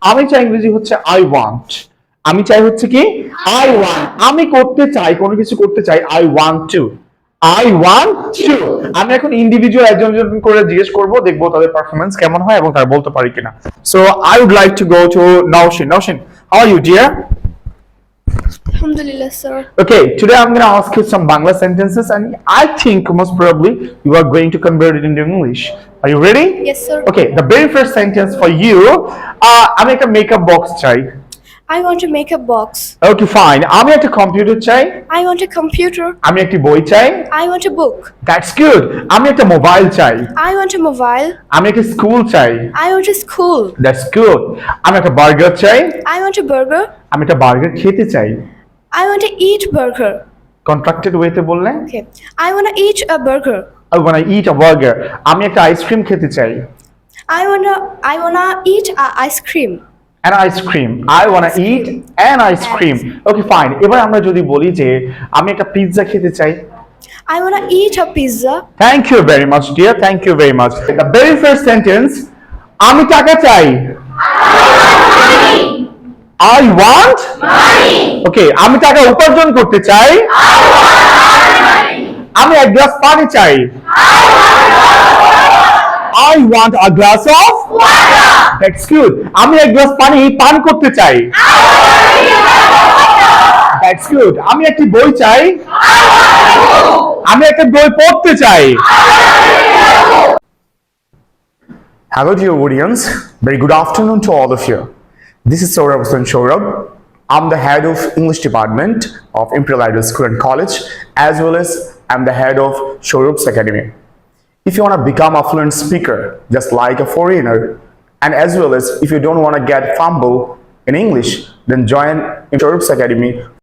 আমি চাই ইংরেজি হচ্ছে আই ওয়ান্ট। আমি চাই হচ্ছে কি আই ওয়ান্ট, আমি করতে চাই, কোনো কিছু করতে চাই, I want to. I want to. আমি এখন ইন্ডিভিজুয়াল একজন একজন করে জিজ্ঞেস করবো, দেখবো তাদের পারফরমেন্স কেমন হয় এবং তারা বলতে পারে কিনা। So I would like to go to Naushin. Naushin, how are you dear? Alhamdulillah, sir. Okay, today I'm going to ask you some Bangla sentences, and I think most probably you are going to convert it into English. Are you ready? Yes, sir. Okay, the very first sentence for you, আমি একটা makeup box চাই। I want to make a box. Okay, fine. আমি একটা computer চাই। I want a computer. আমি একটি বই চাই। I want a book. That's good. আমি একটা মোবাইল চাই। I want a mobile. আমি একটা স্কুল চাই। I want a school. That's good. আমি একটা বার্গার চাই। I want a burger. আমি একটা বার্গার খেতে চাই। I want to eat burger. Contracted ওয়েতে বললে Okay. I want to eat a burger. I want to eat a burger. আমি একটা আইসক্রিম খেতে চাই। I wanna eat a ice cream. An ice cream. I want to eat an ice cream. Okay, fine. এবার আমরা যদি বলি যে আমি একটা পিৎজা খেতে চাই। I wanna eat a pizza. Thank you very much, dear. Thank you very much. The very first sentence, আমি টাকা চাই। I want money. Okay, আমি টাকা উপার্জন করতে চাই। আমি এক গ্লাস পানি চাই। I want a glass of water. That's good. আমি এক গ্লাস পানি পান করতে চাই। That's good. আমি একটি বই চাই। আমি একটা বই পড়তে চাই। Hello dear audience, very good afternoon to all of you. This is Saurabh Hussain Saurabh. I'm the head of English department of Imperial Idol School and College, as well as I'm the head of Saurabh's Academy. If you want to become a fluent speaker, just like a foreigner, and as well as if you don't want to get fumble in English, then join Saurabh's Academy